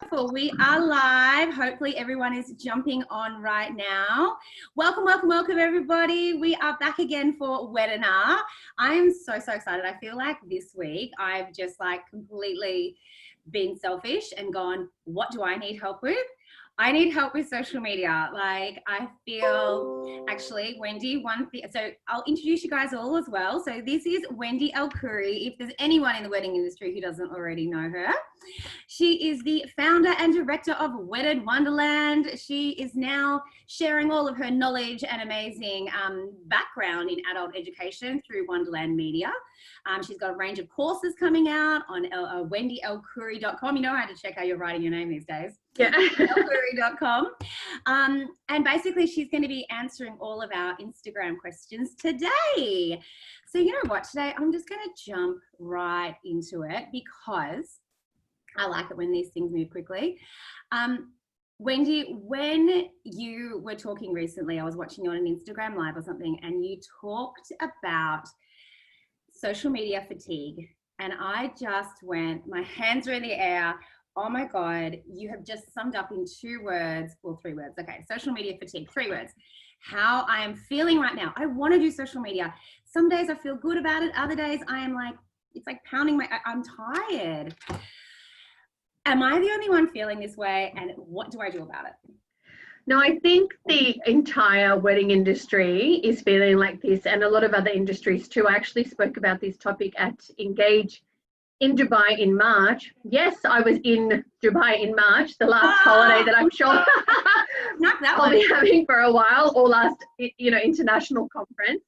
Wonderful. We are live. Hopefully everyone is jumping on right now. Welcome, welcome, welcome everybody. We are back again for Weddinar. I am so excited. I feel like this week I've just completely been selfish and gone, what do I need help with? I need help with social media. I feel, actually, Wendy, so I'll introduce you guys all as well. So this is Wendy El-Khoury. If there's anyone in the wedding industry who doesn't already know her, she is the founder and director of Wedded Wonderland. She is now sharing all of her knowledge and amazing background in adult education through Wonderland Media. She's got a range of courses coming out on WendyElkhoury.com. You know how to check how you're writing your name these days. Yeah. Elkhoury.com. And basically she's going to be answering all of our Instagram questions today. So you know what, today I'm just going to jump right into it because I like it when these things move quickly. Wendy, when you were talking recently, I was watching you on an Instagram live or something, and you talked about social media fatigue. And I just went, my hands are in the air. Oh my God, you have just summed up in 2 words, well, 3 words. Okay, social media fatigue, 3 words. How I am feeling right now. I want to do social media. Some days I feel good about it. Other days I am like, it's like pounding I'm tired. Am I the only one feeling this way? And what do I do about it? No, I think the entire wedding industry is feeling like this, and a lot of other industries too. I actually spoke about this topic at Engage in Dubai in March. Yes, I was in Dubai in March, the last holiday that I'm sure I'll be having for a while, or last, international conference.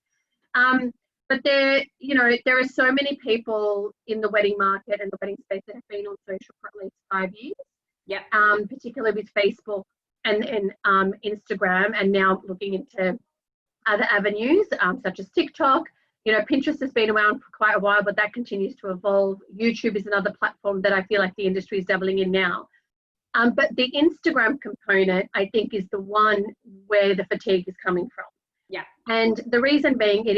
But there are so many people in the wedding market and the wedding space that have been on social for at least 5 years. Yeah. Particularly with Facebook and Instagram, and now looking into other avenues such as TikTok. Pinterest has been around for quite a while, but that continues to evolve. YouTube is another platform that I feel like the industry is dabbling in now. But the Instagram component, I think, is the one where the fatigue is coming from. Yeah. And the reason being, it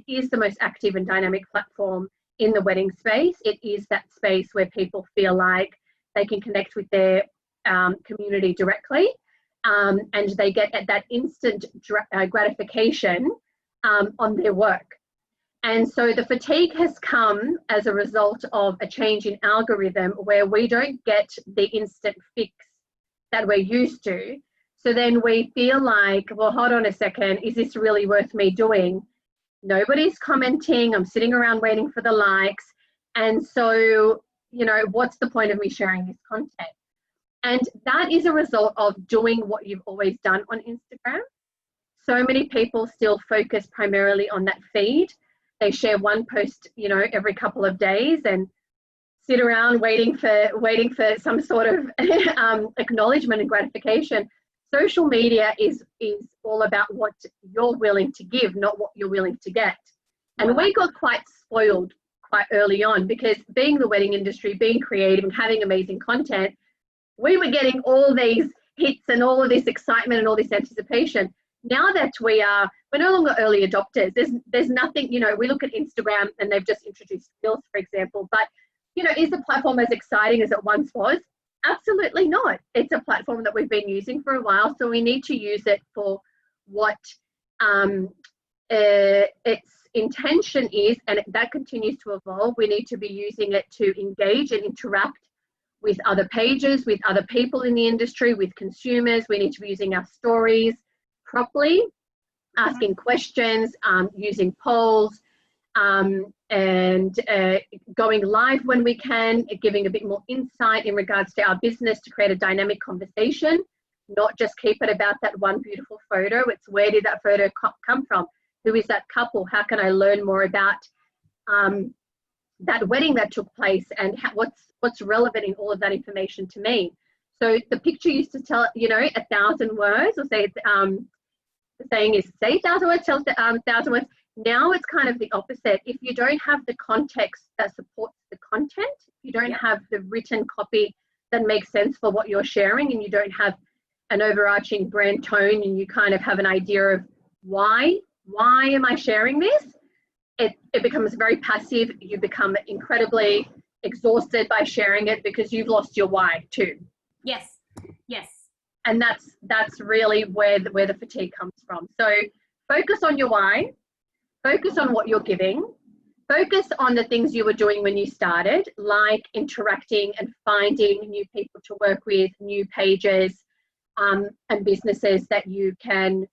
is the most active and dynamic platform in the wedding space. It is that space where people feel like they can connect with their community directly, and they get that instant gratification on their work. And so the fatigue has come as a result of a change in algorithm where we don't get the instant fix that we're used to. So then we feel like, well, hold on a second, is this really worth me doing? Nobody's commenting, I'm sitting around waiting for the likes. And so, what's the point of me sharing this content? And that is a result of doing what you've always done on Instagram. So many people still focus primarily on that feed. They share one post, every couple of days and sit around waiting for some sort of acknowledgement and gratification. Social media is all about what you're willing to give, not what you're willing to get. And we got quite spoiled quite early on because being the wedding industry, being creative and having amazing content, we were getting all these hits and all of this excitement and all this anticipation. Now that we're no longer early adopters, there's nothing, we look at Instagram and they've just introduced Reels, for example, but, is the platform as exciting as it once was? Absolutely not. It's a platform that we've been using for a while, so we need to use it for what its intention is, and that continues to evolve. We need to be using it to engage and interact with other pages, with other people in the industry, with consumers. We need to be using our stories properly, asking questions, using polls, and going live when we can, giving a bit more insight in regards to our business to create a dynamic conversation, not just keep it about that one beautiful photo. It's where did that photo come from? Who is that couple? How can I learn more about that wedding that took place, and what's relevant in all of that information to me? So the picture used to tell, 1,000 words, or say, the saying is say 1,000 words, tell 1,000 words. Now it's kind of the opposite. If you don't have the context that supports the content, you don't have the written copy that makes sense for what you're sharing, and you don't have an overarching brand tone, and you kind of have an idea of why am I sharing this? It becomes very passive. You become incredibly exhausted by sharing it because you've lost your why too. Yes. Yes. And that's really where the fatigue comes from. So focus on your why, focus on what you're giving, focus on the things you were doing when you started, like interacting and finding new people to work with, new pages, and businesses that you can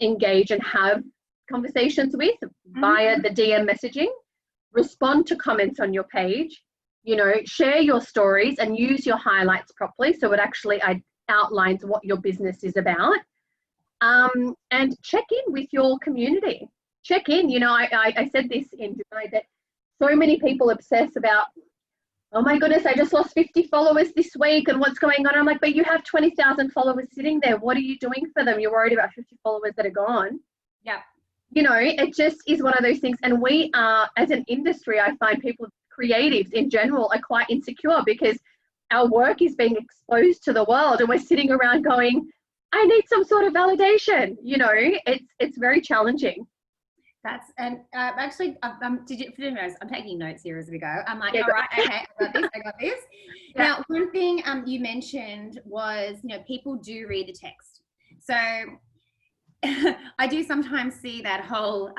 engage and have conversations with via the DM messaging. Respond to comments on your page, share your stories and use your highlights properly so it actually outlines what your business is about. And check in with your community. Check in. I said this in July that so many people obsess about, oh my goodness, I just lost 50 followers this week and what's going on? I'm like, but you have 20,000 followers sitting there. What are you doing for them? You're worried about 50 followers that are gone. Yeah. It just is one of those things. And we are, as an industry, I find people, creatives in general, are quite insecure because our work is being exposed to the world and we're sitting around going, I need some sort of validation. It's very challenging. Actually, I'm taking notes here as we go. I'm like, yeah, all right, okay, I got this. Yeah. Now, one thing you mentioned was, people do read the text. So I do sometimes see that whole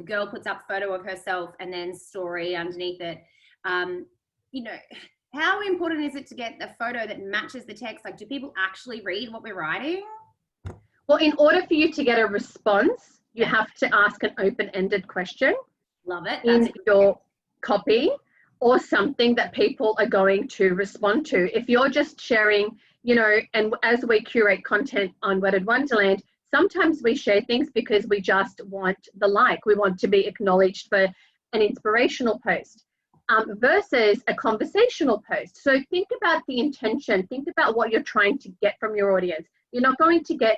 girl puts up photo of herself and then story underneath it. How important is it to get a photo that matches the text? Like, do people actually read what we're writing? Well, in order for you to get a response, you have to ask an open-ended question. Love it. In your copy or something that people are going to respond to. If you're just sharing, and as we curate content on Wedded Wonderland, sometimes we share things because we just want the like. We want to be acknowledged for an inspirational post versus a conversational post. So think about the intention. Think about what you're trying to get from your audience. You're not going to get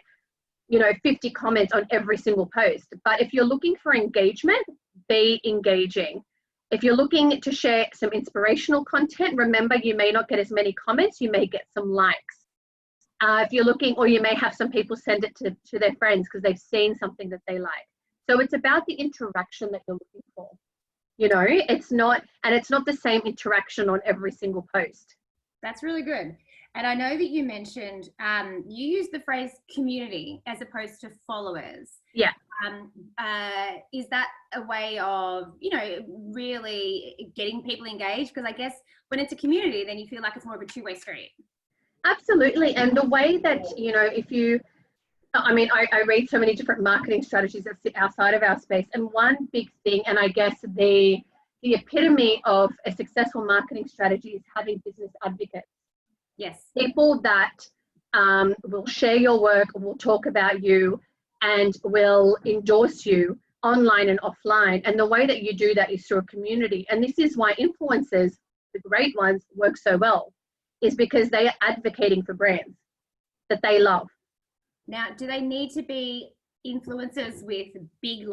50 comments on every single post. But if you're looking for engagement, be engaging. If you're looking to share some inspirational content, remember you may not get as many comments, you may get some likes. If you're looking, or you may have some people send it to their friends because they've seen something that they like. So it's about the interaction that you're looking for. It's not the same interaction on every single post. That's really good. And I know that you mentioned, you use the phrase community as opposed to followers. Yeah. Is that a way of, really getting people engaged? Because I guess when it's a community, then you feel like it's more of a two-way street. Absolutely. And the way that, I read so many different marketing strategies that sit outside of our space. And one big thing, and I guess the epitome of a successful marketing strategy is having business advocates. Yes. People that will share your work, will talk about you, and will endorse you online and offline. And the way that you do that is through a community. And this is why influencers, the great ones, work so well, is because they are advocating for brands that they love. Now, do they need to be influencers with big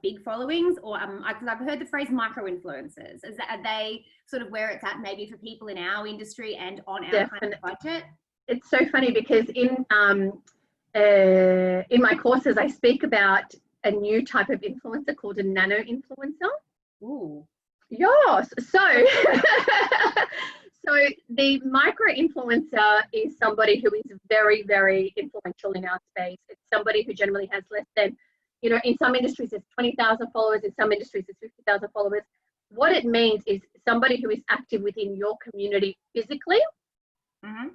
big followings, or because I've heard the phrase micro influencers? Are they sort of where it's at maybe for people in our industry and on our kind of budget? It's so funny because in my courses I speak about a new type of influencer called a nano influencer. Ooh. Yes. So the micro influencer is somebody who is very, very influential in our space. It's somebody who generally has less than, in some industries there's 20,000 followers, in some industries there's 50,000 followers. What it means is somebody who is active within your community physically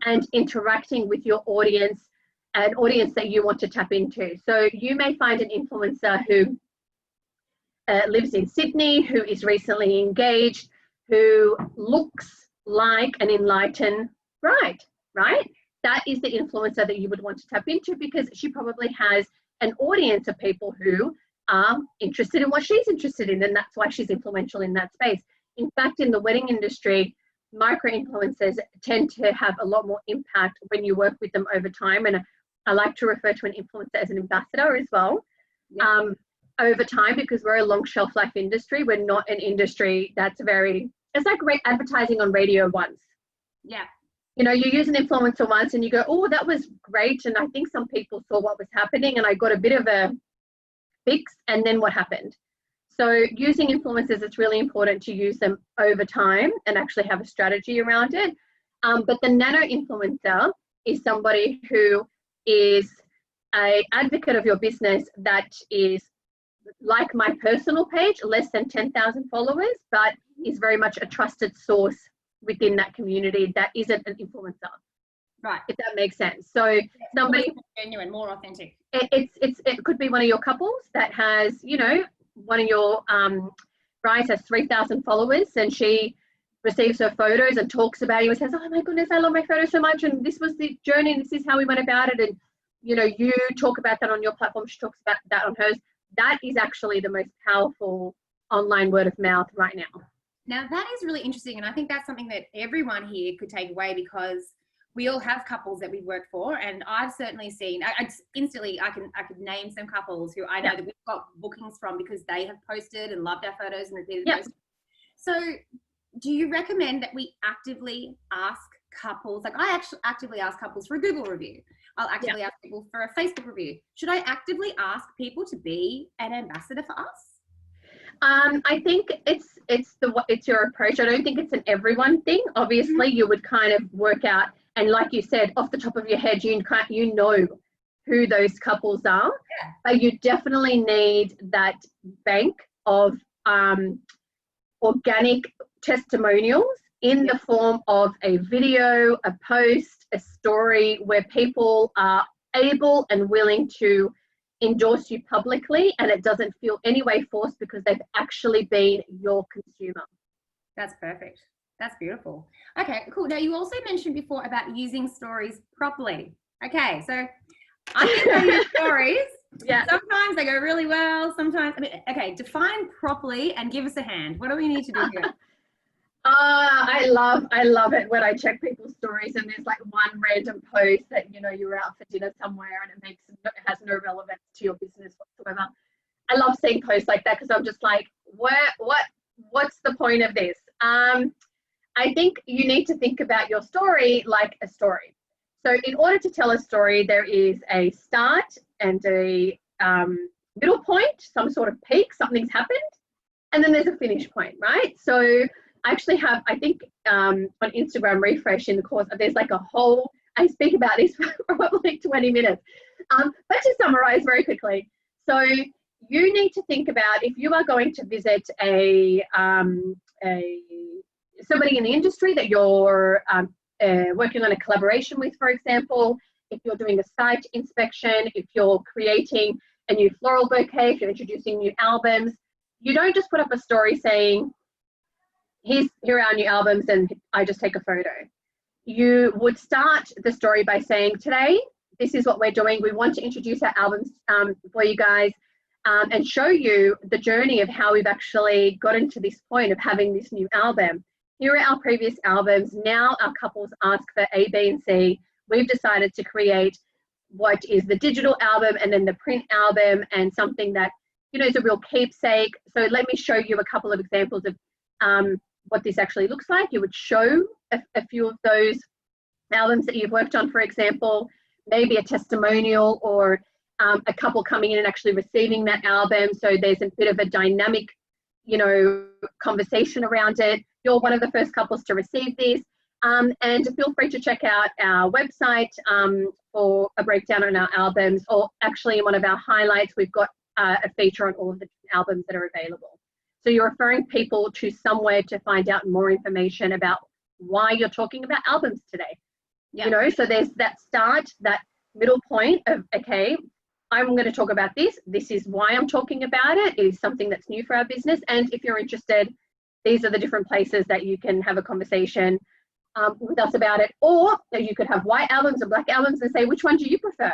and interacting with your audience, an audience that you want to tap into. So you may find an influencer who lives in Sydney, who is recently engaged, who looks like an enlightened bride, right? That is the influencer that you would want to tap into because she probably has an audience of people who are interested in what she's interested in, and that's why she's influential in that space. In fact, in the wedding industry, micro influencers tend to have a lot more impact when you work with them over time. And I like to refer to an influencer as an ambassador as well. Yeah. Over time, because we're a long shelf life industry. We're not an industry that's it's like advertising on radio once. Yeah. You use an influencer once and you go, oh, that was great. And I think some people saw what was happening and I got a bit of a fix, and then what happened? So using influencers, it's really important to use them over time and actually have a strategy around it. But the nano influencer is somebody who is an advocate of your business that is like my personal page, less than 10,000 followers, but is very much a trusted source within that community that isn't an influencer. Right. If that makes sense. So somebody more genuine, more authentic. It could be one of your couples that has, you know, one of your brides has 3,000 followers, and she receives her photos and talks about you and says, oh my goodness, I love my photos so much, and this was the journey, and this is how we went about it. And you know, you talk about that on your platform, she talks about that on hers. That is actually the most powerful online word of mouth right now. Now that is really interesting, and I think that's something that everyone here could take away, because we all have couples that we work for, and I've certainly seen, I instantly, I could name some couples who I know that we've got bookings from because they have posted and loved our photos and repeated posts. So do you recommend that we actively ask couples, like I actually actively ask couples for a Google review. I'll actively ask people for a Facebook review. Should I actively ask people to be an ambassador for us? I think it's your approach. I don't think it's an everyone thing. Obviously, you would kind of work out, and like you said, off the top of your head, you know who those couples are. Yeah. But you definitely need that bank of organic testimonials in the form of a video, a post, a story, where people are able and willing to endorse you publicly, and it doesn't feel any way forced because they've actually been your consumer. That's perfect. That's beautiful. Okay, cool. Now you also mentioned before about using stories properly. Okay, so I think I use stories. Yeah. Sometimes they go really well. Sometimes, okay, define properly and give us a hand. What do we need to do here? I love it when I check people's stories and there's like one random post that, you know, you're out for dinner somewhere and it has no relevance to your business whatsoever. I love seeing posts like that because I'm just like, what's the point of this? I think you need to think about your story like a story. So in order to tell a story, there is a start and a middle point, some sort of peak, something's happened, and then there's a finish point, right? So I actually have, I think on Instagram Refresh in the course, there's like a whole, I speak about this for probably 20 minutes. But to summarize very quickly, so you need to think about if you are going to visit somebody in the industry that you're working on a collaboration with, for example, if you're doing a site inspection, if you're creating a new floral bouquet, if you're introducing new albums, you don't just put up a story saying, here are our new albums and I just take a photo. You would start the story by saying, today, this is what we're doing. We want to introduce our albums for you guys and show you the journey of how we've actually gotten to this point of having this new album. Here are our previous albums. Now our couples ask for A, B, and C. We've decided to create what is the digital album and then the print album and something that, you know, is a real keepsake. So let me show you a couple of examples of what this actually looks like. You would show a few of those albums that you've worked on, for example, maybe a testimonial or a couple coming in and actually receiving that album. So there's a bit of a dynamic, you know, conversation around it. You're one of the first couples to receive this. And feel free to check out our website for a breakdown on our albums, or actually in one of our highlights, we've got a feature on all of the albums that are available. So you're referring people to somewhere to find out more information about why you're talking about albums today. Yeah. You know, so there's that start, that middle point of, okay, I'm going to talk about this. This is why I'm talking about it. It is something that's new for our business. And if you're interested, these are the different places that you can have a conversation with us about it. Or you could have white albums and black albums and say, which one do you prefer?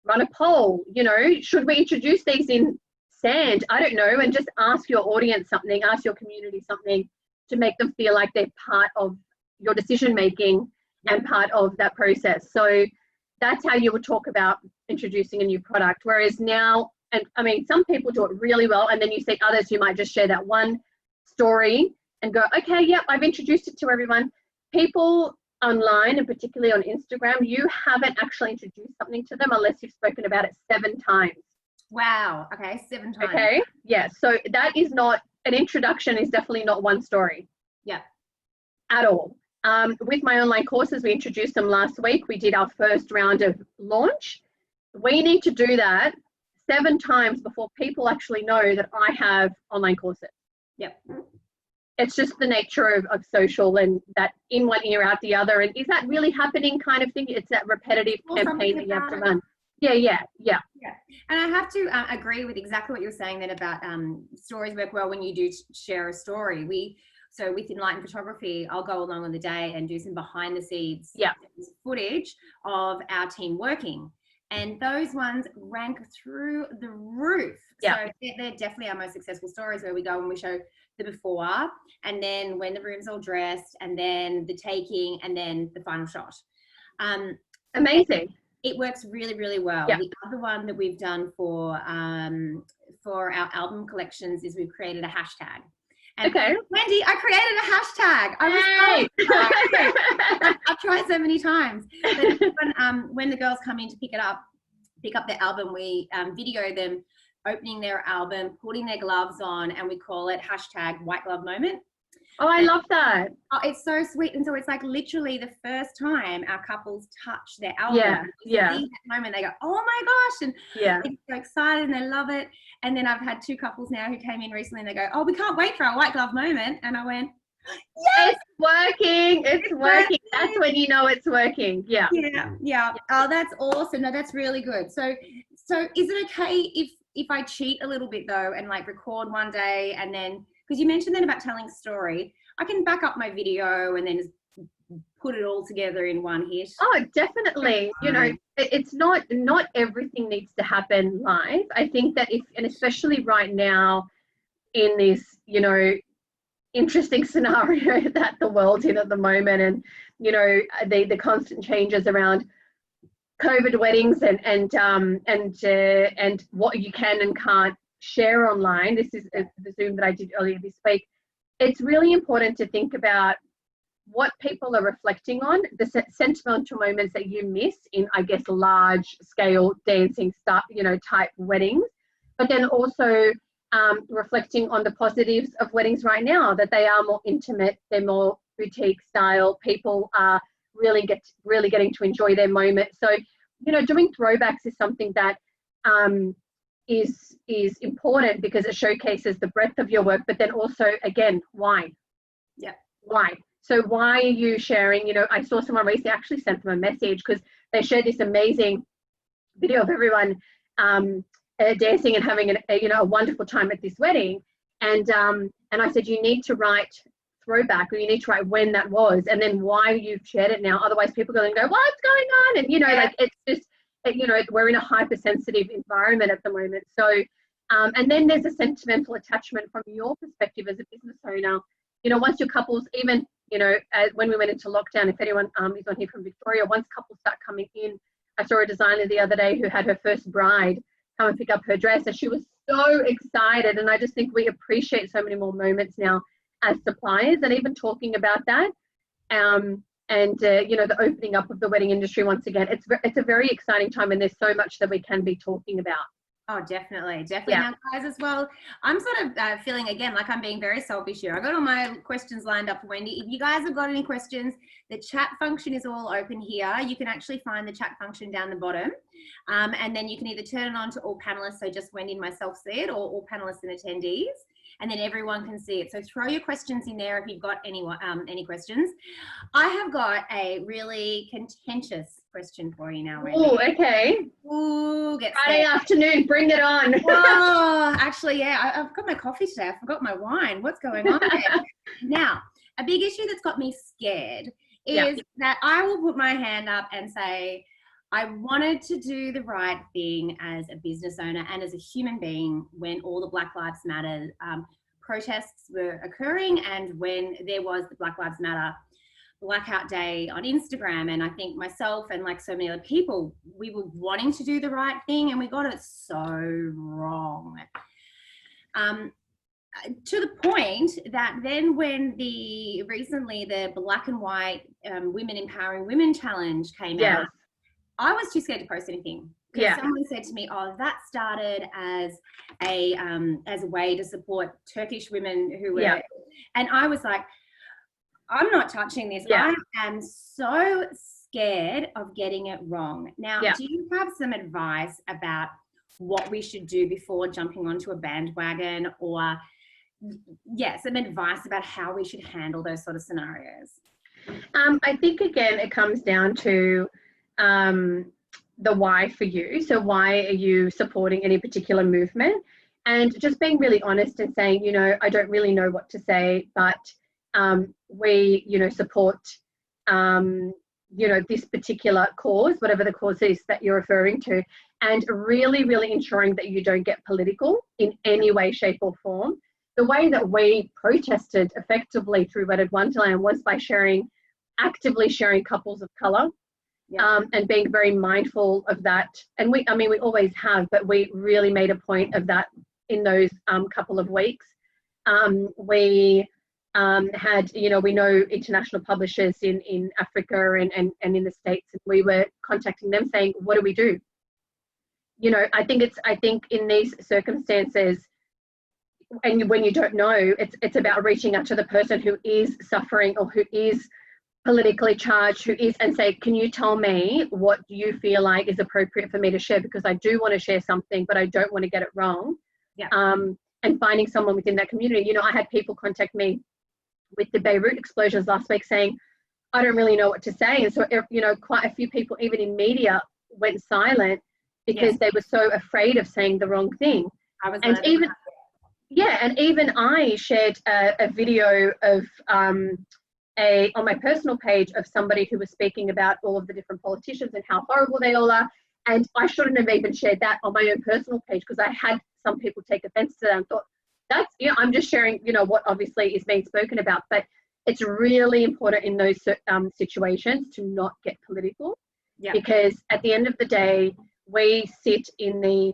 Run a poll, you know, should we introduce these in sand? I don't know. And just ask your audience something, ask your community something to make them feel like they're part of your decision making and part of that process. So that's how you would talk about introducing a new product. Whereas now, and I mean, some people do it really well, and then you see others who might just share that one story and go, okay, yep, I've introduced it to everyone. People online, and particularly on Instagram, you haven't actually introduced something to them unless you've spoken about it 7 times. Wow. Okay, 7 times. Okay. Yeah. So that is not, an introduction is definitely not one story. Yeah. At all. with my online courses, we introduced them last week. We did our first round of launch. We need to do that 7 times before people actually know that I have online courses. Yep. It's just the nature of social, and that in one ear out the other. And is that really happening kind of thing? It's that repetitive campaign that you have to run. Yeah. And I have to agree with exactly what you were saying then about stories work well when you do share a story. So with Enlightened Photography, I'll go along on the day and do some behind the scenes footage of our team working. And those ones rank through the roof. Yeah. So they're definitely our most successful stories, where we go and we show the before, and then when the room's all dressed, and then the taking, and then the final shot. Amazing. It works really, really well. Yeah. The other one that we've done for our album collections is we've created a hashtag. And okay. Wendy, I created a hashtag. I was I've tried so many times. But when the girls come in to pick up their album, we video them opening their album, putting their gloves on, and we call it hashtag White Glove Moment. Oh, I love that. Oh, it's so sweet. And so it's like literally the first time our couples touch their album. Yeah. See that moment, they go, oh my gosh. And yeah, they're so excited and they love it. And then I've had 2 couples now who came in recently and they go, oh, we can't wait for our White Glove Moment. And I went, yes, it's working. It's working. That's when you know it's working. Yeah. Oh, that's awesome. No, that's really good. So is it okay if I cheat a little bit though, and like record one day, and then, because you mentioned then about telling a story, I can back up my video and then just put it all together in one hit. Oh, definitely. You know, it's not everything needs to happen live. I think that and especially right now in this, you know, interesting scenario that the world's in at the moment, and, you know, the constant changes around COVID weddings and what you can and can't share online. This is the Zoom that I did earlier this week. It's really important to think about what people are reflecting on, the sentimental moments that you miss in, I guess, large scale dancing stuff, you know, type weddings, but then also reflecting on the positives of weddings right now, that they are more intimate, they're more boutique style, people are really getting to enjoy their moment. So, you know, doing throwbacks is something that is important, because it showcases the breadth of your work, but then also, again, why? Yeah. Why? So why are you sharing? You know, I saw someone recently, actually sent them a message because they shared this amazing video of everyone dancing and having a wonderful time at this wedding. And I said, you need to write throwback, or you need to write when that was, and then why you've shared it now. Otherwise people go and go, what's going on? And, you know, like, it's just, you know, we're in a hypersensitive environment at the moment. So, and then there's a sentimental attachment from your perspective as a business owner. You know, once your couples, even, you know, when we went into lockdown, if anyone is on here from Victoria, once couples start coming in, I saw a designer the other day who had her first bride come and pick up her dress, and she was so excited. And I just think we appreciate so many more moments now as suppliers, and even talking about that. You know, the opening up of the wedding industry once again, it's a very exciting time, and there's so much that we can be talking about. Oh, definitely. Yeah. Now, guys, as well, I'm sort of feeling, again, like I'm being very selfish here. I got all my questions lined up for Wendy. If you guys have got any questions, the chat function is all open here. You can actually find the chat function down the bottom. And then you can either turn it on to all panelists, so just Wendy and myself see it, or all panelists and attendees, and then everyone can see it. So throw your questions in there if you've got any questions. I have got a really contentious question for you now, Wendy. Oh, okay. Ooh, get Friday afternoon, bring it on. Oh, actually, yeah, I've got my coffee today. I forgot my wine. What's going on there? Now, a big issue that's got me scared is that I will put my hand up and say, I wanted to do the right thing as a business owner and as a human being when all the Black Lives Matter protests were occurring, and when there was the Black Lives Matter blackout day on Instagram. And I think myself and like so many other people, we were wanting to do the right thing, and we got it so wrong. To the point that then when recently the Black and White Women Empowering Women Challenge came out, I was too scared to post anything. Because someone said to me, oh, that started as a way to support Turkish women who were, and I was like, I'm not touching this. Yeah. I am so scared of getting it wrong. Now, Yeah. do you have some advice about what we should do before jumping onto a bandwagon, or some advice about how we should handle those sort of scenarios? I think again, it comes down to the why for you. So why are you supporting any particular movement? And just being really honest and saying, you know, I don't really know what to say, but we, you know, support, you know, this particular cause, whatever the cause is that you're referring to, and really, really ensuring that you don't get political in any way, shape or form. The way that we protested effectively through Wedded Wonderland was by actively sharing couples of colour. Yeah. And being very mindful of that. And we always have, but we really made a point of that in those couple of weeks. We had, you know, we know international publishers in Africa and in the States, and we were contacting them saying, what do we do? You know, I think in these circumstances, and when you don't know, it's about reaching out to the person who is suffering or who is politically charged, and say, can you tell me what you feel like is appropriate for me to share, because I do want to share something, but I don't want to get it wrong. Yeah. And finding someone within that community. You know, I had people contact me with the Beirut explosions last week saying, I don't really know what to say. And so, you know, quite a few people, even in media, went silent because they were so afraid of saying the wrong thing. And even I shared a video of on my personal page of somebody who was speaking about all of the different politicians and how horrible they all are. And I shouldn't have even shared that on my own personal page, because I had some people take offense to that and thought, that's, you know, I'm just sharing, you know, what obviously is being spoken about. But it's really important in those situations to not get political, because at the end of the day, we sit in the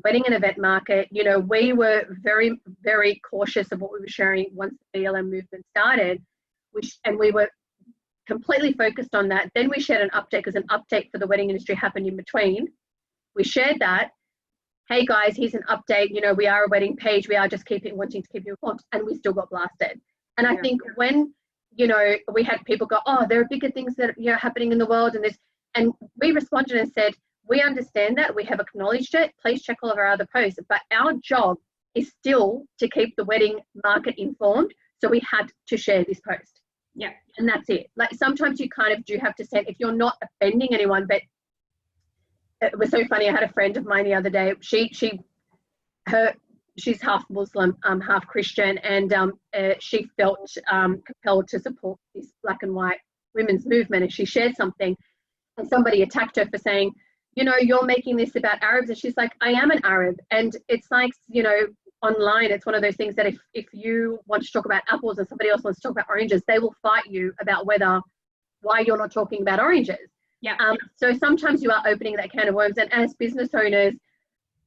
wedding and event market. You know, we were very, very cautious of what we were sharing once the BLM movement started, and we were completely focused on that. Then we shared an update, because an update for the wedding industry happened in between. We shared that. Hey guys, here's an update. You know, we are a wedding page. We are just wanting to keep you informed, and we still got blasted. And I think when, you know, we had people go, oh, there are bigger things that, you know, happening in the world and this, and we responded and said, we understand that, we have acknowledged it. Please check all of our other posts. But our job is still to keep the wedding market informed. So we had to share this post. Yeah. And that's it. Like, sometimes you kind of do have to send, if you're not offending anyone. But it was so funny. I had a friend of mine the other day. She's half Muslim, half Christian, and she felt compelled to support this black and white women's movement. And she shared something, and somebody attacked her for saying, you know, you're making this about Arabs. And she's like, I am an Arab. And it's like, you know, online, it's one of those things that if you want to talk about apples and somebody else wants to talk about oranges, they will fight you about why you're not talking about oranges. Yeah. So sometimes you are opening that can of worms, and as business owners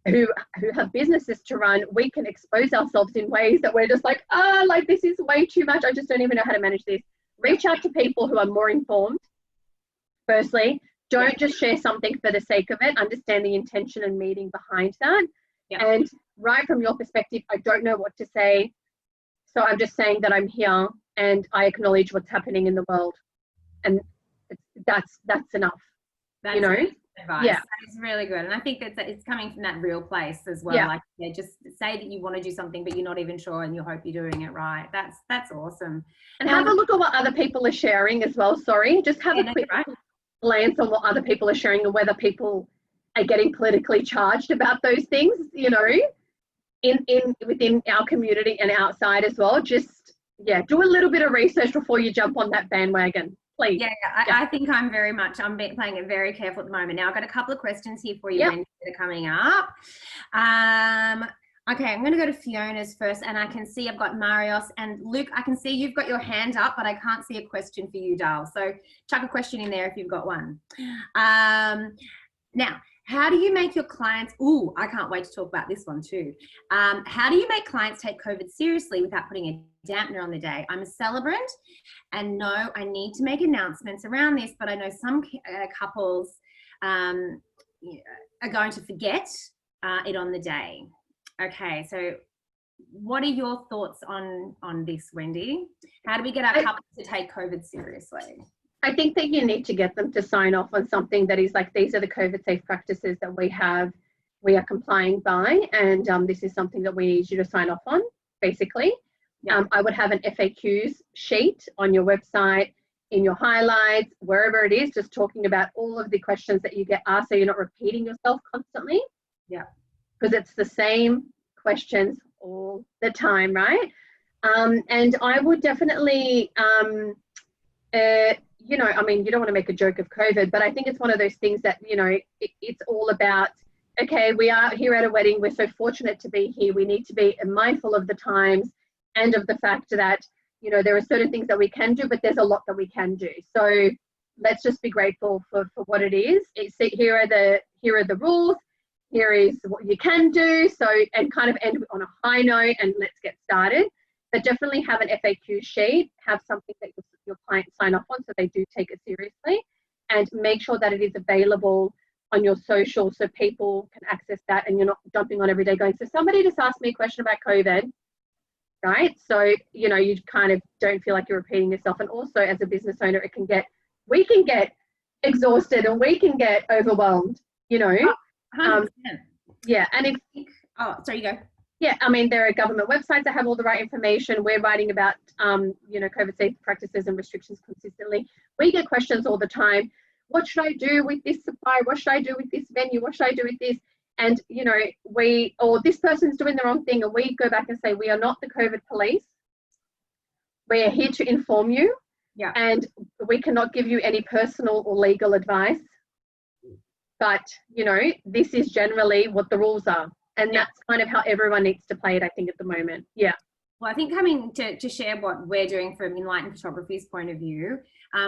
who have businesses to run, we can expose ourselves in ways that we're just like, like, this is way too much. I just don't even know how to manage this. Reach out to people who are more informed. Firstly, don't just share something for the sake of it. Understand the intention and meaning behind that. Yeah. And right from your perspective, I don't know what to say, so I'm just saying that I'm here and I acknowledge what's happening in the world, and that's enough. That's, you know, advice. Yeah, that is really good, and I think that it's coming from that real place as well. Yeah. Like, just say that you want to do something, but you're not even sure, and you hope you're doing it right. That's awesome. And have a look at what other people are sharing as well. Sorry, just have a quick glance on what other people are sharing and whether people are getting politically charged about those things, you know, within our community and outside as well. Just, do a little bit of research before you jump on that bandwagon, please. I think I'm playing it very careful at the moment. Now, I've got a couple of questions here for you, Wendy, that are coming up. Okay, I'm going to go to Fiona's first, and I can see I've got Marios and Luke. I can see you've got your hand up, but I can't see a question for you, Dal. So chuck a question in there if you've got one. Now, how do you make your clients, I can't wait to talk about this one too. How do you make clients take COVID seriously without putting a dampener on the day? I'm a celebrant, and no, I need to make announcements around this, but I know some couples are going to forget it on the day. Okay, so what are your thoughts on this, Wendy? How do we get our couples to take COVID seriously? I think that you need to get them to sign off on something that is like, these are the COVID safe practices that we are complying by, and this is something that we need you to sign off on, basically. Yeah. I would have an FAQs sheet on your website, in your highlights, wherever it is, just talking about all of the questions that you get asked, so you're not repeating yourself constantly. Yeah. Because it's the same questions all the time, right? And I would definitely, you know, I mean, you don't want to make a joke of COVID, but I think it's one of those things that, you know, it's all about, okay, we are here at a wedding. We're so fortunate to be here. We need to be mindful of the times and of the fact that, you know, there are certain things that we can do, but there's a lot that we can do. So let's just be grateful for what it is. Here are the rules. Here is what you can do. So, and kind of end on a high note and let's get started. But definitely have an FAQ sheet, have something that your clients sign off on so they do take it seriously, and make sure that it is available on your social so people can access that and you're not jumping on every day going, so somebody just asked me a question about COVID, right? So, you know, you kind of don't feel like you're repeating yourself. And also as a business owner, we can get exhausted and we can get overwhelmed, you know. 100%. Yeah, and sorry, you go. Yeah, I mean, there are government websites that have all the right information. We're writing about, you know, COVID safe practices and restrictions consistently. We get questions all the time. What should I do with this supplier? What should I do with this venue? What should I do with this? And, you know, or this person's doing the wrong thing. And we go back and say, we are not the COVID police. We are here to inform you. Yeah. And we cannot give you any personal or legal advice. But, you know, this is generally what the rules are. And that's kind of how everyone needs to play it, I think, at the moment. Yeah. Well, I think coming to share what we're doing from Enlightened Photography's point of view,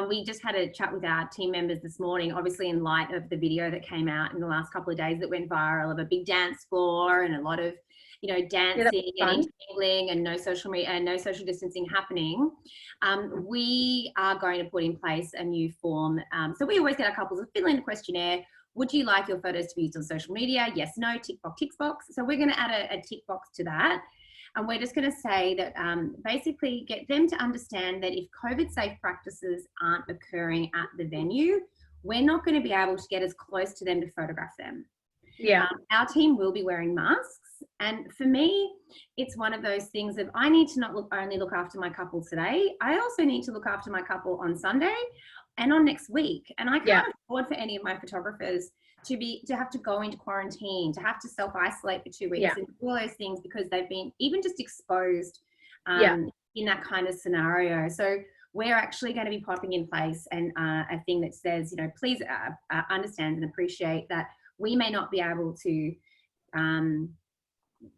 we just had a chat with our team members this morning, obviously in light of the video that came out in the last couple of days that went viral of a big dance floor and a lot of, you know, dancing and intermingling and no social media and no social distancing happening. We are going to put in place a new form. So we always get our couples to fill in a questionnaire. Would you like your photos to be used on social media? Yes, no, tick box, tick box. So we're going to add a tick box to that. And we're just going to say that basically get them to understand that if COVID safe practices aren't occurring at the venue, we're not going to be able to get as close to them to photograph them. Yeah. Our team will be wearing masks. And for me, it's one of those things of I need to not only look after my couple today, I also need to look after my couple on Sunday and on next week. And I can't afford for any of my photographers to have to go into quarantine, to have to self-isolate for 2 weeks and all those things because they've been even just exposed in that kind of scenario. So we're actually going to be popping in place and a thing that says, you know, please understand and appreciate that we may not be able to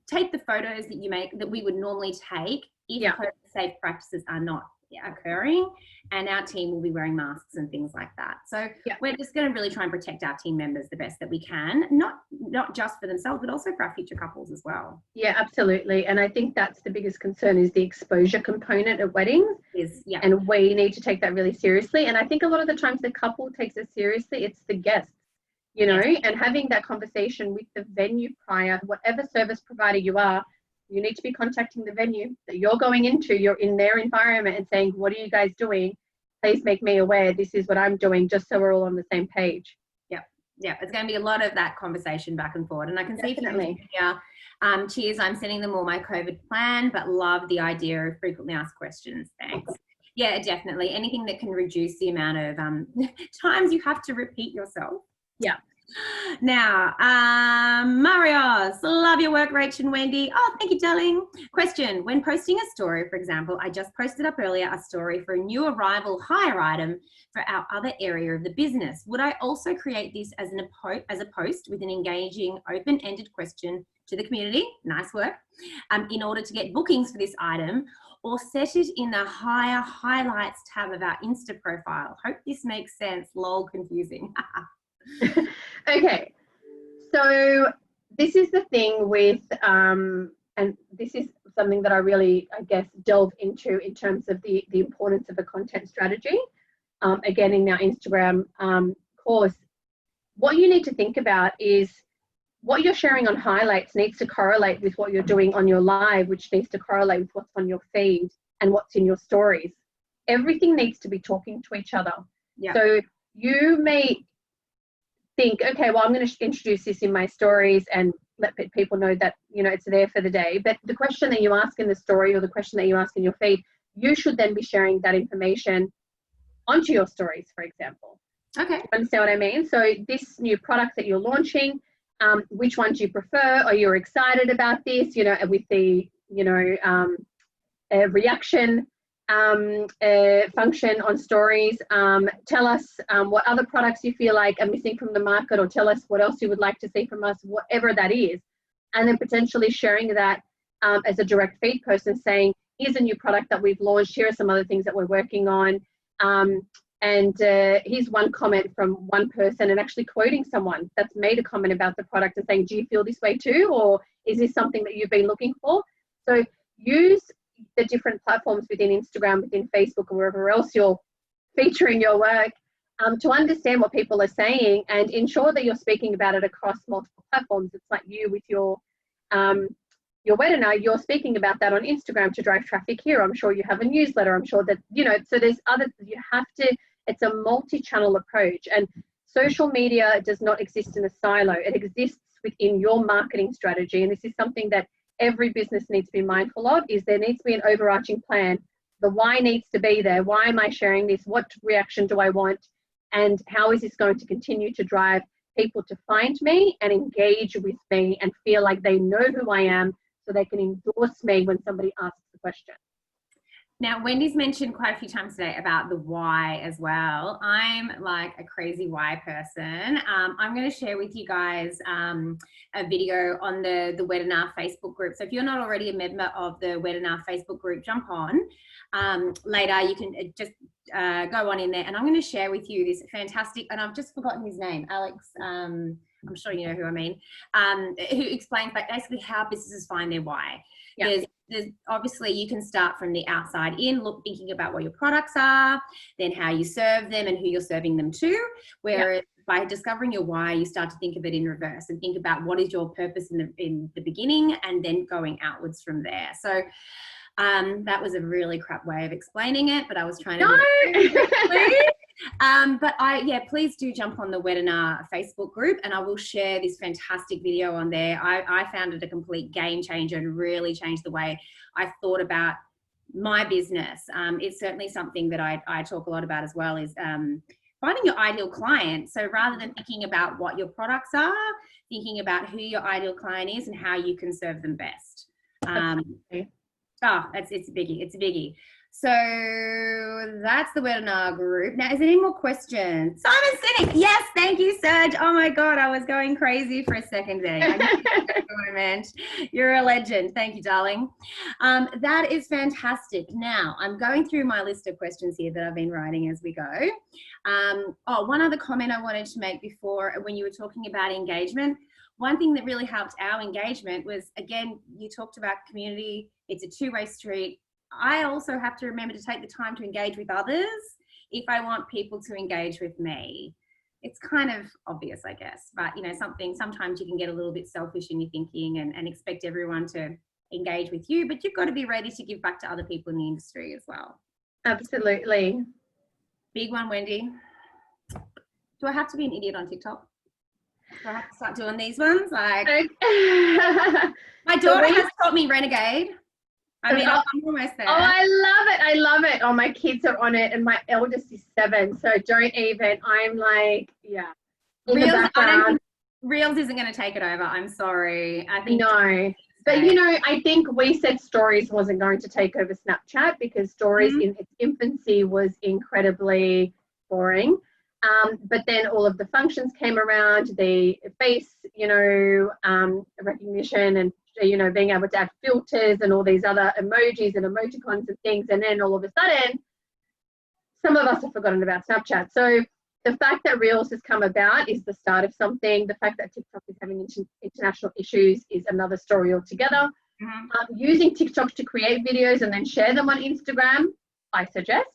take the photos that you make that we would normally take if COVID safe practices are not occurring, and our team will be wearing masks and things like that. So we're just going to really try and protect our team members the best that we can, not just for themselves, but also for our future couples as well. Yeah, absolutely. And I think that's the biggest concern is the exposure component at weddings. And we need to take that really seriously. And I think a lot of the times the couple takes it seriously, it's the guests, you know, and having that conversation with the venue prior, whatever service provider you are, you need to be contacting the venue that you're going into. You're in their environment and saying, what are you guys doing? Please make me aware. This is what I'm doing, just so we're all on the same page. Yeah, it's going to be a lot of that conversation back and forth. And I can see from here, cheers, I'm sending them all my COVID plan, but love the idea of frequently asked questions. Thanks. Yeah, definitely. Anything that can reduce the amount of times you have to repeat yourself. Yeah. Now, Marios, love your work, Rach and Wendy. Oh, thank you, darling. Question, when posting a story, for example, I just posted up earlier a story for a new arrival hire item for our other area of the business. Would I also create this as a post with an engaging, open-ended question to the community? Nice work. In order to get bookings for this item, or set it in the hire highlights tab of our Insta profile? Hope this makes sense. Lol, confusing. Okay, so this is the thing with, and this is something that I really, I guess, delve into in terms of the importance of a content strategy. Again, in our Instagram course, what you need to think about is what you're sharing on highlights needs to correlate with what you're doing on your live, which needs to correlate with what's on your feed and what's in your stories. Everything needs to be talking to each other. Yeah. So you may think, okay, well, I'm going to introduce this in my stories and let people know that, you know, it's there for the day. But the question that you ask in the story or the question that you ask in your feed, you should then be sharing that information onto your stories, for example. Okay. You understand what I mean? So this new product that you're launching, which one do you prefer? Or you're excited about this, you know, with the, you know, reaction function on stories. Tell us what other products you feel like are missing from the market, or tell us what else you would like to see from us, whatever that is. And then potentially sharing that as a direct feed post and saying, here's a new product that we've launched, here are some other things that we're working on. And here's one comment from one person, and actually quoting someone that's made a comment about the product and saying, do you feel this way too? Or is this something that you've been looking for? So use the different platforms within Instagram, within Facebook, or wherever else you're featuring your work to understand what people are saying and ensure that you're speaking about it across multiple platforms. It's like you with your Weddinar, you're speaking about that on Instagram to drive traffic here. I'm sure you have a newsletter. I'm sure that, you know, so there's other, you have to, it's a multi-channel approach, and social media does not exist in a silo. It exists within your marketing strategy. And this is something that every business needs to be mindful of, is there needs to be an overarching plan. The why needs to be there. Why am I sharing this? What reaction do I want? And how is this going to continue to drive people to find me and engage with me and feel like they know who I am, so they can endorse me when somebody asks the question. Now, Wendy's mentioned quite a few times today about the why as well. I'm like a crazy why person. I'm going to share with you guys a video on the Weddinar Facebook group. So if you're not already a member of the Weddinar Facebook group, jump on. Later, you can just go on in there, and I'm going to share with you this fantastic, and I've just forgotten his name, Alex, I'm sure you know who I mean, who explains basically how businesses find their why. Yeah. There's obviously, you can start from the outside in, thinking about what your products are, then how you serve them and who you're serving them to. Whereas by discovering your why, you start to think of it in reverse and think about what is your purpose in the beginning, and then going outwards from there. So that was a really crap way of explaining it, but I was trying to please do jump on the Weddinar Facebook group, and I will share this fantastic video on there. I found it a complete game changer and really changed the way I thought about my business. It's certainly something that I talk a lot about as well, is finding your ideal client. So rather than thinking about what your products are, thinking about who your ideal client is and how you can serve them best. It's a biggie. It's a biggie. So that's the Weddinar group. Now, is there any more questions? Simon Sinek. Yes, thank you, Serge. Oh my God, I was going crazy for a second there. You're a legend. Thank you, darling. That is fantastic. Now, I'm going through my list of questions here that I've been writing as we go. One other comment I wanted to make before, when you were talking about engagement. One thing that really helped our engagement was, again, you talked about community. It's a two-way street. I also have to remember to take the time to engage with others if I want people to engage with me. It's kind of obvious, I guess, but you know, sometimes you can get a little bit selfish in your thinking and expect everyone to engage with you, but you've got to be ready to give back to other people in the industry as well. Absolutely. Big one, Wendy. Do I have to be an idiot on TikTok? Do I have to start doing these ones? Like, my daughter has taught me Renegade. I mean, I'm almost there. Oh, I love it. I love it. Oh, my kids are on it, and my eldest is 7. So don't even, I'm like, yeah. Reels isn't going to take it over. I'm sorry. I think. No. But, you know, I think we said stories wasn't going to take over Snapchat, because stories in its infancy was incredibly boring. But then all of the functions came around, the face, you know, recognition, and, you know, being able to add filters and all these other emojis and emoticons and things. And then all of a sudden, some of us have forgotten about Snapchat. So the fact that Reels has come about is the start of something. The fact that TikTok is having international issues is another story altogether. Using TikTok to create videos and then share them on Instagram, I suggest.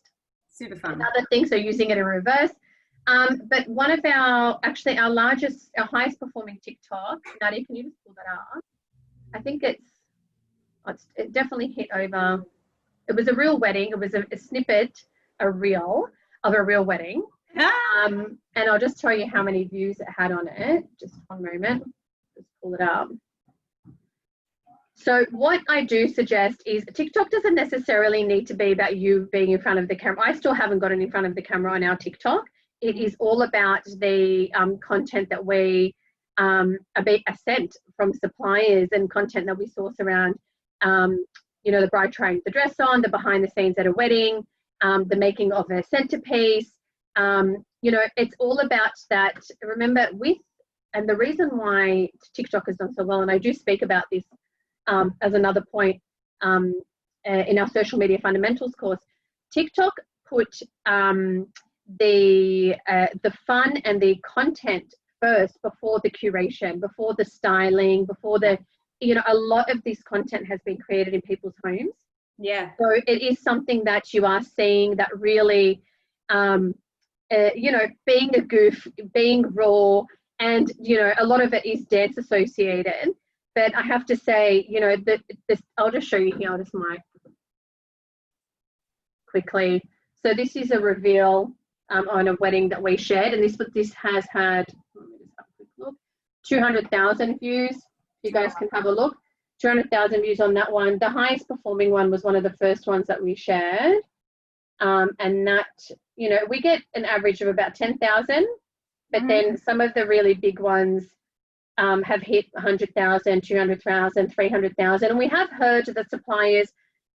Super fun. Another thing, so using it in reverse. But one of our highest performing TikTok, Nadia, can you just pull that up? I think it definitely hit over. It was a real wedding. It was a snippet, a reel of a real wedding. And I'll just tell you how many views it had on it. Just one moment. Just pull it up. So what I do suggest is TikTok doesn't necessarily need to be about you being in front of the camera. I still haven't gotten in front of the camera on our TikTok. It is all about the content that we are sent from suppliers and content that we source around, you know, the bride trying the dress on, the behind the scenes at a wedding, the making of a centerpiece. You know, it's all about that. Remember, and the reason why TikTok has done so well, and I do speak about this as another point in our social media fundamentals course, TikTok put the fun and the content first before the curation, before the styling, before the, you know, a lot of this content has been created in people's homes. Yeah. So it is something that you are seeing that really, you know, being a goof, being raw, and, you know, a lot of it is dance associated. But I have to say, you know, this, I'll just show you here. I'll just mic quickly. So this is a reveal on a wedding that we shared, and this has had, let me just have a quick look, 200,000 views. You guys can have a look. 200,000 views on that one. The highest performing one was one of the first ones that we shared, and that, you know, we get an average of about 10,000, but then some of the really big ones have hit 100,000, 200,000, 300,000. And we have heard that suppliers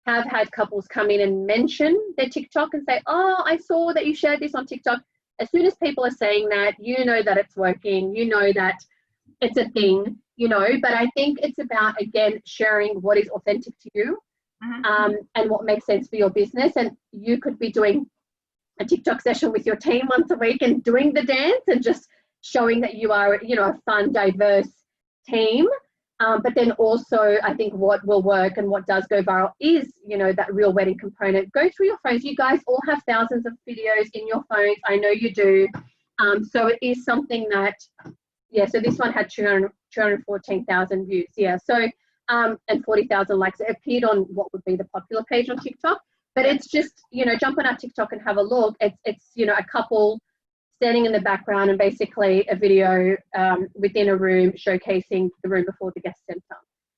have had couples come in and mention their TikTok and say, oh, I saw that you shared this on TikTok. As soon as people are saying that, you know that it's working, you know that it's a thing, you know. But I think it's about, again, sharing what is authentic to you, and what makes sense for your business. And you could be doing a TikTok session with your team once a week and doing the dance and just showing that you are, you know, a fun, diverse team. But then also, I think what will work and what does go viral is, you know, that real wedding component. Go through your phones. You guys all have thousands of videos in your phones. I know you do. So it is something that, yeah, so this one had 214,000 views. Yeah. So, and 40,000 likes. It appeared on what would be the popular page on TikTok. But it's just, you know, jump on our TikTok and have a look. It's you know, a couple standing in the background and basically a video within a room showcasing the room before the guest center.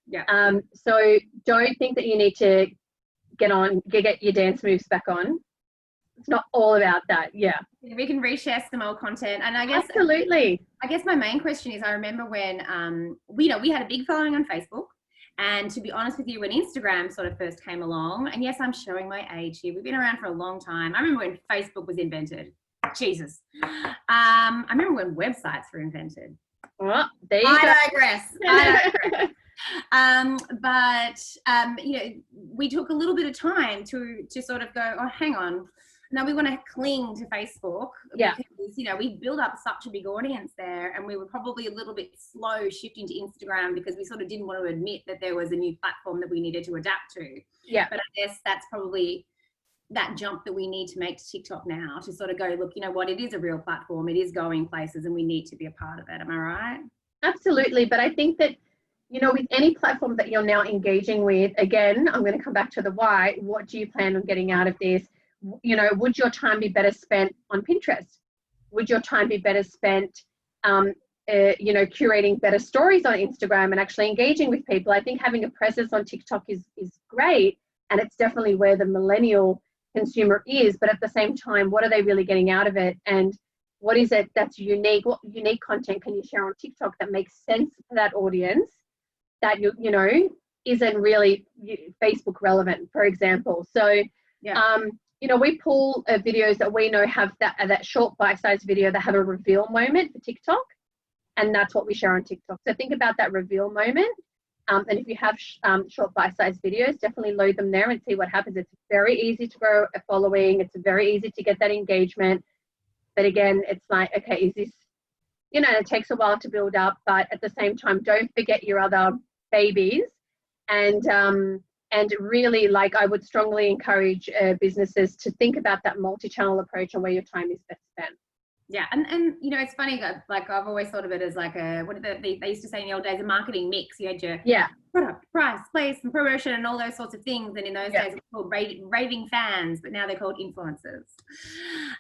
Yeah. So don't think that you need to get your dance moves back on. It's not all about that. Yeah. We can reshare some old content. And I guess absolutely. I guess my main question is, I remember when we had a big following on Facebook. And to be honest with you, when Instagram sort of first came along, and yes, I'm showing my age here, we've been around for a long time. I remember when Facebook was invented. Jesus. I remember when websites were invented. Well, there you go. I digress. But you know, we took a little bit of time to sort of go, oh, hang on. Now we want to cling to Facebook, because, you know, we built up such a big audience there, and we were probably a little bit slow shifting to Instagram because we sort of didn't want to admit that there was a new platform that we needed to adapt to. Yeah. But I guess that's probably that jump that we need to make to TikTok now, to sort of go, look, you know what, it is a real platform, it is going places, and we need to be a part of it. Am I right? Absolutely. But I think that, you know, with any platform that you're now engaging with, again, I'm going to come back to the why. What do you plan on getting out of this? You know, would your time be better spent on Pinterest? Would your time be better spent, you know, curating better stories on Instagram and actually engaging with people? I think having a presence on TikTok is great, and it's definitely where the millennial consumer is. But at the same time, what are they really getting out of it? And what is it that's unique? What unique content can you share on TikTok that makes sense for that audience, that you know isn't really Facebook relevant, for example? So you know, we pull videos that we know have that short bite-sized video that have a reveal moment for TikTok, and that's what we share on TikTok. So think about that reveal moment, and if you have short bite-sized videos, definitely load them there and see what happens. It's very easy to grow a following. It's very easy to get that engagement. But again, it's like, okay, is this, you know, it takes a while to build up, but at the same time, don't forget your other babies. And really, like, I would strongly encourage businesses to think about that multi-channel approach and where your time is best spent. Yeah, and you know, it's funny. Like I've always thought of it as like a what they used to say in the old days, a marketing mix. You had your product, price, place, and promotion, and all those sorts of things. And in those days, it was called raving fans, but now they're called influencers.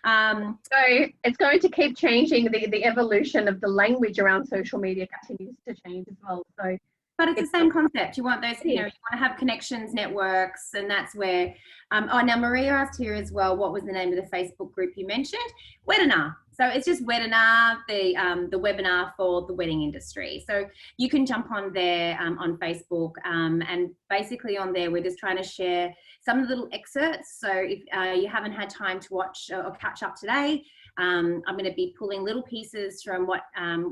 So it's going to keep changing. The evolution of the language around social media continues to change as well. So. But it's the same concept. You want those, you know, you want to have connections, networks, and that's where, oh, now Maria asked here as well, what was the name of the Facebook group you mentioned? Weddinar. So it's just Weddinar, the webinar for the wedding industry. So you can jump on there on Facebook, and basically on there, we're just trying to share some little excerpts. So if you haven't had time to watch or catch up today, I'm going to be pulling little pieces from what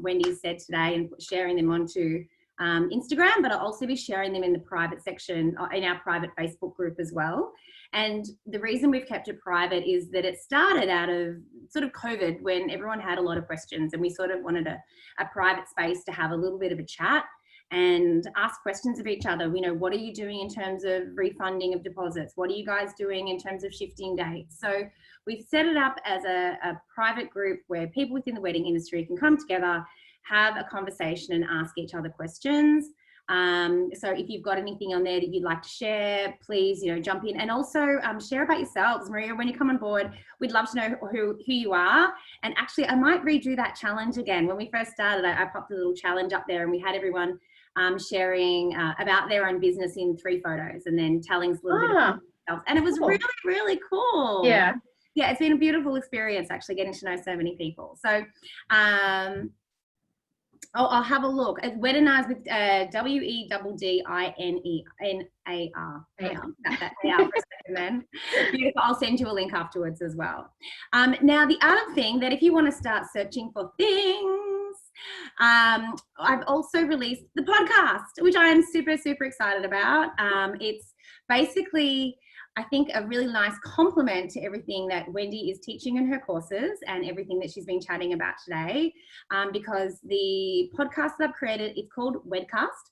Wendy said today and sharing them onto Instagram, but I'll also be sharing them in the private section in our private Facebook group as well. And the reason we've kept it private is that it started out of sort of COVID, when everyone had a lot of questions, and we sort of wanted a private space to have a little bit of a chat and ask questions of each other. You know, what are you doing in terms of refunding of deposits? What are you guys doing in terms of shifting dates? So we've set it up as a private group where people within the wedding industry can come together, have a conversation and ask each other questions. So if you've got anything on there that you'd like to share, please, you know, jump in, and also share about yourselves. Maria, when you come on board, we'd love to know who you are. And actually, I might redo that challenge again. When we first started, I popped a little challenge up there, and we had everyone sharing about their own business in 3 photos, and then telling us a little bit about themselves. And it was really, really cool. Yeah, it's been a beautiful experience actually getting to know so many people. So I'll have a look. Weddinar with WEDDINAR. That AR for a second then. Beautiful. I'll send you a link afterwards as well. Now, the other thing that if you want to start searching for things, I've also released the podcast, which I am super, super excited about. It's basically, I think, a really nice complement to everything that Wendy is teaching in her courses and everything that she's been chatting about today, because the podcast that I've created, it's called Wedcast.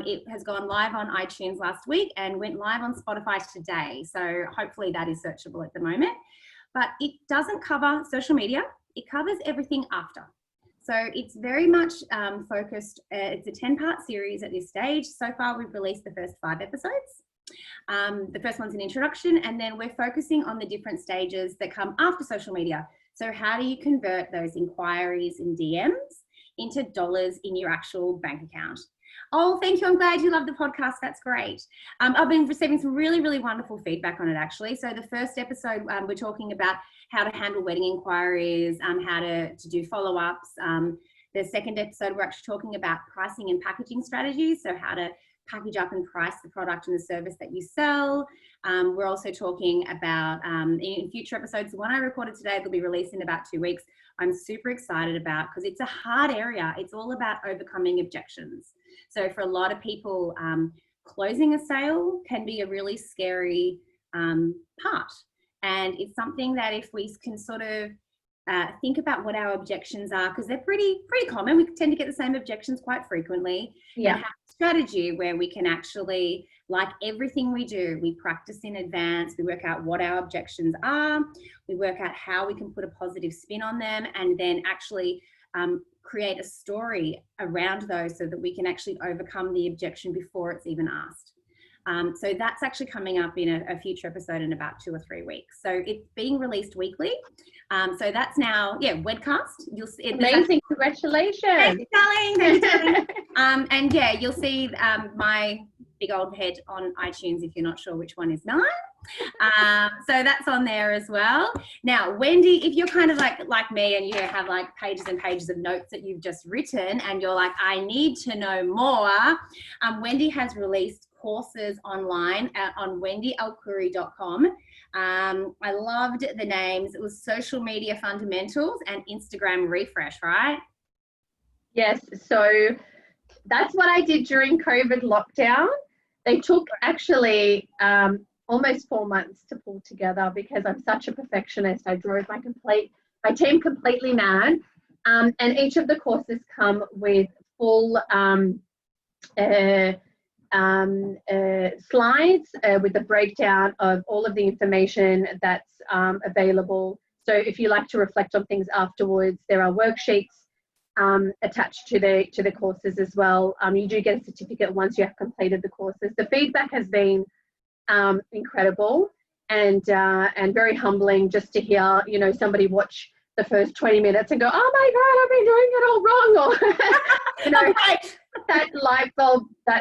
It has gone live on iTunes last week and went live on Spotify today. So hopefully that is searchable at the moment. But it doesn't cover social media. It covers everything after. So it's very much focused. It's a 10-part series at this stage. So far, we've released the first 5 episodes. The first one's an introduction, and then we're focusing on the different stages that come after social media. So how do you convert those inquiries and DMs into dollars in your actual bank account? Oh, thank you. I'm glad you love the podcast. That's great. I've been receiving some really, really wonderful feedback on it, actually. So the first episode, we're talking about how to handle wedding inquiries, how to do follow-ups. The second episode, we're actually talking about pricing and packaging strategies. So how to package up and price the product and the service that you sell. We're also talking about, in future episodes, the one I recorded today, they'll be released in about 2 weeks. I'm super excited about, because it's a hard area. It's all about overcoming objections. So for a lot of people, closing a sale can be a really scary part. And it's something that if we can sort of think about what our objections are, because they're pretty common. We tend to get the same objections quite frequently. Yeah. And have a strategy where we can actually, like everything we do, we practice in advance. We work out what our objections are. We work out how we can put a positive spin on them, and then actually create a story around those so that we can actually overcome the objection before it's even asked. So that's actually coming up in a future episode in about 2 or 3 weeks. So it's being released weekly. So that's now, Wedcast. You'll see. Amazing. Congratulations. Thank you, darling. Thank you, darling. And yeah, you'll see my big old head on iTunes if you're not sure which one is mine. So that's on there as well. Now, Wendy, if you're kind of like me and you have like pages and pages of notes that you've just written and you're like, I need to know more, Wendy has released courses online on wendyalkuri.com. I loved the names. It was Social Media Fundamentals and Instagram Refresh, right? Yes. So that's what I did during COVID lockdown. They took actually almost 4 months to pull together because I'm such a perfectionist. I drove my team completely mad. And each of the courses come with full slides with a breakdown of all of the information that's available. So if you like to reflect on things afterwards, there are worksheets attached to the courses as well. You do get a certificate once you have completed the courses. The feedback has been incredible and very humbling just to hear, you know, somebody watch the first 20 minutes and go, oh my God, I've been doing it all wrong. Or, you know, Right. that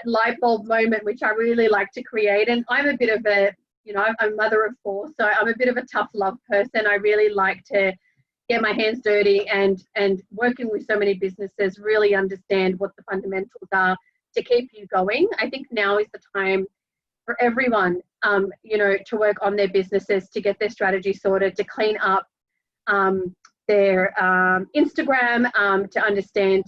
light bulb moment, which I really like to create. And I'm a bit of a, you know, I'm a mother of 4, so I'm a bit of a tough love person. I really like to get my hands dirty and working with so many businesses, really understand what the fundamentals are to keep you going. I think now is the time for everyone, you know, to work on their businesses, to get their strategy sorted, to clean up their Instagram, to understand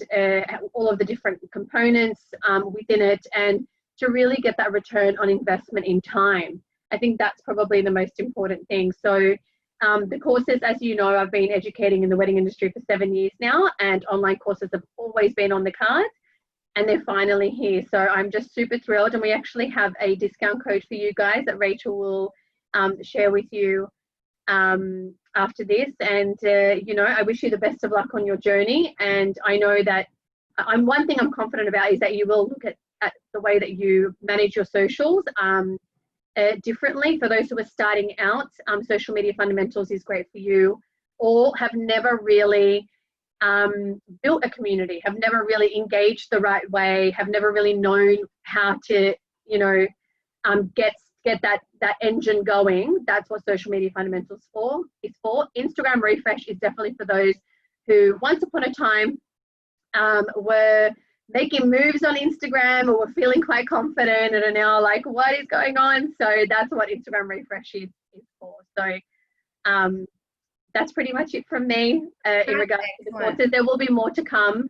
all of the different components within it, and to really get that return on investment in time. I think that's probably the most important thing. So the courses, as you know, I've been educating in the wedding industry for 7 years now, and online courses have always been on the cards, and they're finally here. So I'm just super thrilled, and we actually have a discount code for you guys that Rachel will share with you after this. And you know, I wish you the best of luck on your journey, and I know that one thing I'm confident about is that you will look at the way that you manage your socials differently. For those who are starting out, social media fundamentals is great for you, or have never really built a community, have never really engaged the right way, have never really known how to, you know, get that engine going. That's what social media fundamentals is for. Instagram refresh is definitely for those who once upon a time were making moves on Instagram or were feeling quite confident and are now like, what is going on? So that's what Instagram refresh is for. So that's pretty much it from me in regards to the courses. There will be more to come,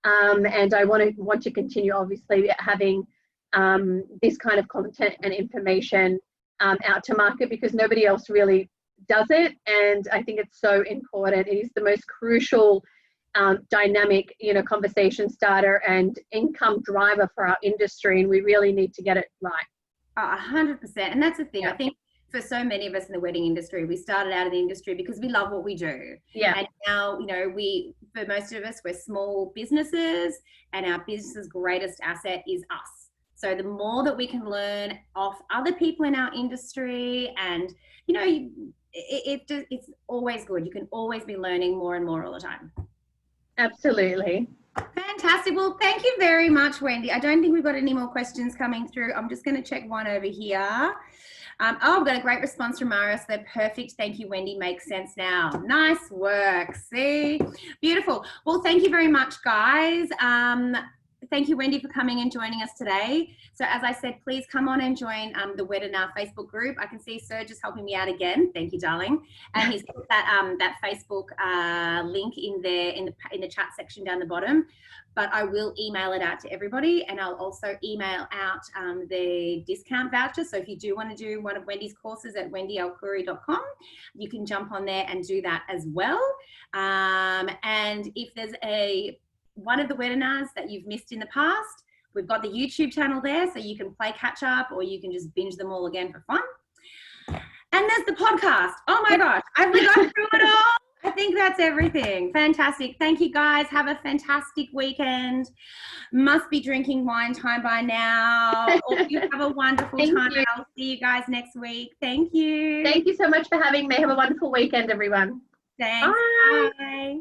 and I want to continue obviously having this kind of content and information out to market, because nobody else really does it, and I think it's so important. It is the most crucial dynamic, you know, conversation starter and income driver for our industry, and we really need to get it right. 100%. And that's the thing. Yeah. I think for so many of us in the wedding industry, we started out in the industry because we love what we do. Yeah. And now, you know, for most of us, we're small businesses, and our business's greatest asset is us. So the more that we can learn off other people in our industry, and, you know, it's always good. You can always be learning more and more all the time. Absolutely. Fantastic. Well, thank you very much, Wendy. I don't think we've got any more questions coming through. I'm just going to check one over here. I've got a great response from Marius. They're perfect. Thank you, Wendy. Makes sense now. Nice work. See? Beautiful. Well, thank you very much, guys. Thank you, Wendy, for coming and joining us today. So as I said, please come on and join the Weddinar Facebook group. I can see Serge is helping me out again. Thank you, darling. And he's put that Facebook link in there in the chat section down the bottom. But I will email it out to everybody, and I'll also email out the discount voucher. So if you do want to do one of Wendy's courses at wendyalcoury.com, you can jump on there and do that as well. And if there's one of the webinars that you've missed in the past, we've got the YouTube channel there, so you can play catch up, or you can just binge them all again for fun. And there's the podcast. Oh my gosh, have we gone through it all? I think that's everything. Fantastic. Thank you, guys. Have a fantastic weekend. Must be drinking wine time by now. Or you have a wonderful time. You. I'll see you guys next week. Thank you. Thank you so much for having me. Have a wonderful weekend, everyone. Thanks. Bye. Bye.